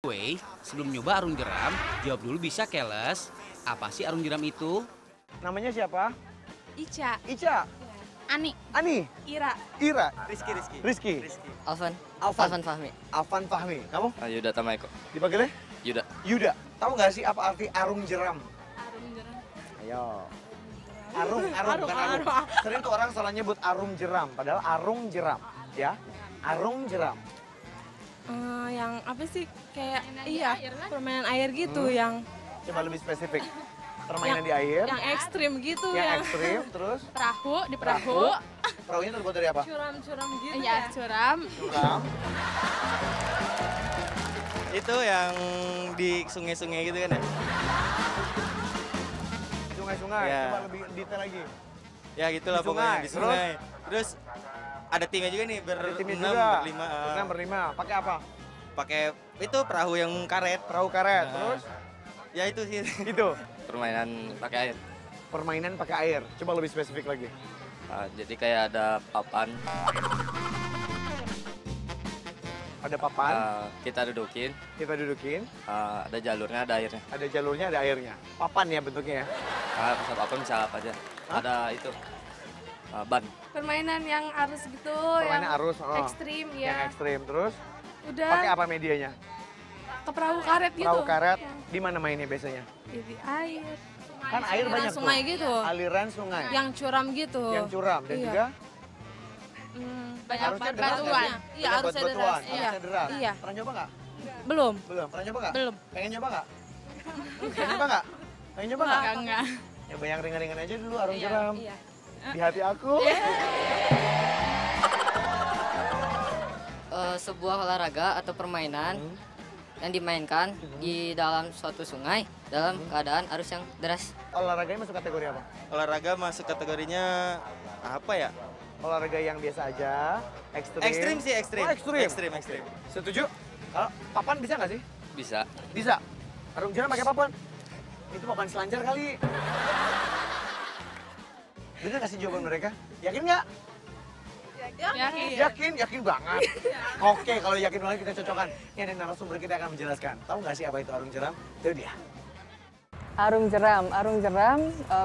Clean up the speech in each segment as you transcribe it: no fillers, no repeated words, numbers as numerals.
way, sebelum nyoba arung jeram, jawab dulu bisa keles. Apa sih arung jeram itu? Namanya siapa? Ica. Ica. Ani. Ani. Ira. Ira. Rizky. Rizky. Alvan. Alvan. Alvan Fahmi. Alvan Fahmi. Kamu? Yuda Tamaiko. Dipanggilnya? Yuda. Yuda. Tahu nggak sih apa arti arung jeram? Arung jeram. Ayo. Arung, bukan arung. Sering tuh orang salah nyebut arung jeram, padahal arung jeram, ya. Arung jeram. Yang apa sih kayak permainan air gitu yang Coba lebih spesifik. Permainan di air. yang ekstrim gitu Yang ekstrim, terus perahu di perahu. perahunya terbuat dari apa? Curam-curam gitu. Iya, curam. Curam. Itu yang di sungai-sungai gitu kan ya? Sungai-sungai. Ya. Coba lebih detail lagi. Ya gitulah Di pokoknya sungai. di sungai. Terus ada timnya juga nih Ada timnya berenam, juga. berlima. Berenam, berlima. Pakai apa? Pakai itu perahu yang karet. Perahu karet. Nah. Terus Ya itu sih. itu. Permainan pakai air. Permainan pakai air. Coba lebih spesifik lagi. Jadi kayak ada papan, Ada papan, kita dudukin, kita dudukin. ada jalurnya, ada airnya. Ada jalurnya, ada airnya. Papan ya bentuknya ya. Bisa papan, bisa apa aja. Ada itu, ban. Permainan yang arus gitu, Permainan yang arus. ekstrim Yang ya. ekstrim. Terus Udah pakai apa medianya? ke perahu karet gitu. Perahu karet. Di mana mainnya biasanya? Di air. Kan air Aliran banyak sungai tuh. gitu. Aliran sungai. Yang curam gitu. Yang curam dan Iya. juga Banyak harusnya deras batuan. nggak sih? Iya, Banyak harusnya batuan, deras. Iya. harusnya deras. Iya. Pernah nyoba nggak? Belum. Belum. Pernah nyoba nggak? Belum. Pengen nyoba nggak? Pengen nyoba nggak? Pengen nyoba nggak? Enggak. Coba yang ringan-ringan aja dulu arung Iya, jeram. iya. Di hati aku. Sebuah olahraga atau permainan yang dimainkan di dalam suatu sungai dalam keadaan arus yang deras. Olahraganya masuk kategori apa? Olahraga masuk kategorinya apa ya? Olahraga yang biasa aja, ekstrim. Ekstrim sih, ekstrim. Oh, ekstrim. Ekstrim. Setuju? Kalau papan bisa nggak sih? Bisa. Bisa. Arung jeram pakai papan? Itu papan selancar kali. Bener nggak sih jawaban mereka? Yakin nggak? Yakin. Yakin banget. Oke, kalau yakin banget kita cocokkan. Ini ada narasumber kita akan menjelaskan. Tahu nggak sih apa itu arung jeram? Itu dia. Arung jeram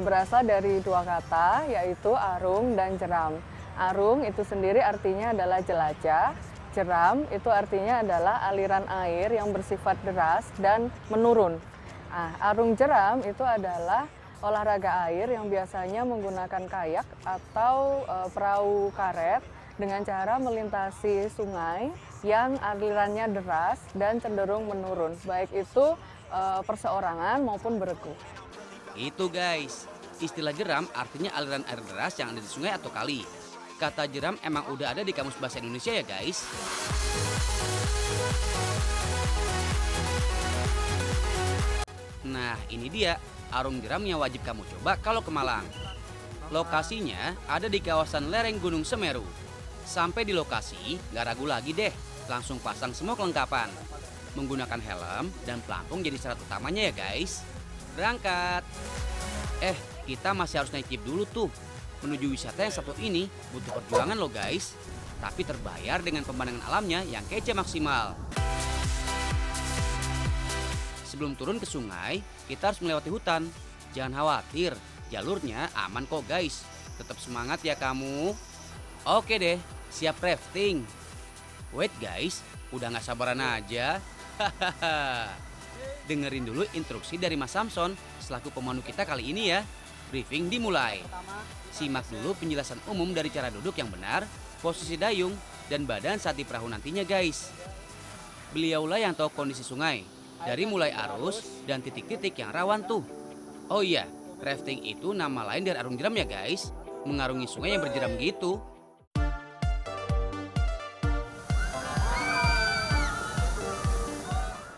berasal dari dua kata, yaitu arung dan jeram. Arung itu sendiri artinya adalah jelajah, jeram itu artinya adalah aliran air yang bersifat deras dan menurun. Arung jeram itu adalah olahraga air yang biasanya menggunakan kayak atau perahu karet dengan cara melintasi sungai yang alirannya deras dan cenderung menurun, baik itu perseorangan maupun beregu. Itu guys, istilah jeram artinya aliran air deras yang ada di sungai atau kali. Kata jeram emang udah ada di Kamus Bahasa Indonesia ya guys. Nah ini dia arung jeram yang wajib kamu coba kalau ke Malang. Lokasinya ada di kawasan lereng Gunung Semeru. Sampai di lokasi nggak ragu lagi deh, langsung pasang semua kelengkapan. Menggunakan helm dan pelampung jadi syarat utamanya ya guys. Berangkat. Kita masih harus naik jeep dulu tuh. Menuju wisata yang satu ini butuh perjuangan loh guys. Tapi terbayar dengan pemandangan alamnya yang kece maksimal. Sebelum turun ke sungai, kita harus melewati hutan. Jangan khawatir, jalurnya aman kok guys. Tetap semangat ya kamu. Oke deh, siap rafting. Wait guys, udah gak sabaran aja. Dengerin dulu instruksi dari Mas Samson selaku pemandu kita kali ini ya. Briefing dimulai. Simak dulu penjelasan umum dari cara duduk yang benar, posisi dayung, dan badan saat di perahu nantinya guys. Beliaulah yang tahu kondisi sungai, dari mulai arus dan titik-titik yang rawan tuh. Oh iya, rafting itu nama lain dari arung jeram ya guys. Mengarungi sungai yang berjeram gitu.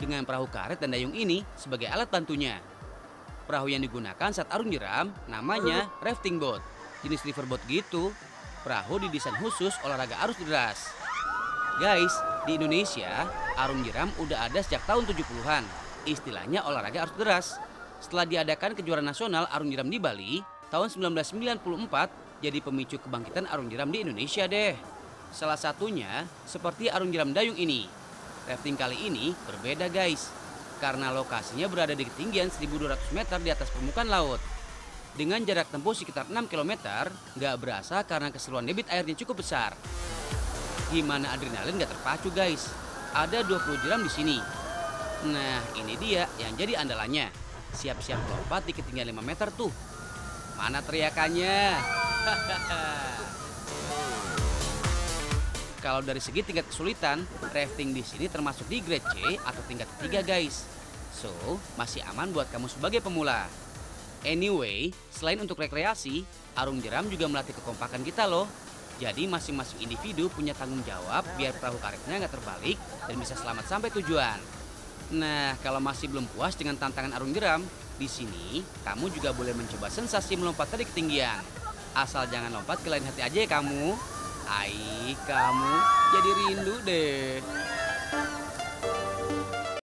Dengan perahu karet dan dayung ini sebagai alat bantunya. Perahu yang digunakan saat arung jeram namanya rafting boat. Jenis riverboat gitu. Perahu didesain khusus olahraga arus deras. Guys, di Indonesia arung jeram udah ada sejak tahun 70-an. Istilahnya olahraga arus deras. Setelah diadakan kejuaraan nasional arung jeram di Bali tahun 1994, jadi pemicu kebangkitan arung jeram di Indonesia deh. Salah satunya seperti arung jeram dayung ini. Rafting kali ini berbeda guys, karena lokasinya berada di ketinggian 1.200 meter di atas permukaan laut. Dengan jarak tempuh sekitar 6 km, nggak berasa karena keseruan debit airnya cukup besar. Gimana adrenalin nggak terpacu guys? Ada 20 jeram di sini. Nah, ini dia yang jadi andalannya. Siap-siap lompat di ketinggian 5 meter tuh. Mana teriakannya? Kalau dari segi tingkat kesulitan, rafting di sini termasuk di grade C atau tingkat ketiga guys. So, masih aman buat kamu sebagai pemula. Anyway, selain untuk rekreasi, arung jeram juga melatih kekompakan kita loh. Jadi masing-masing individu punya tanggung jawab biar perahu karetnya nggak terbalik dan bisa selamat sampai tujuan. Nah, kalau masih belum puas dengan tantangan arung jeram, di sini kamu juga boleh mencoba sensasi melompat dari ketinggian. Asal jangan lompat ke lain hati aja ya kamu. Kamu jadi rindu deh.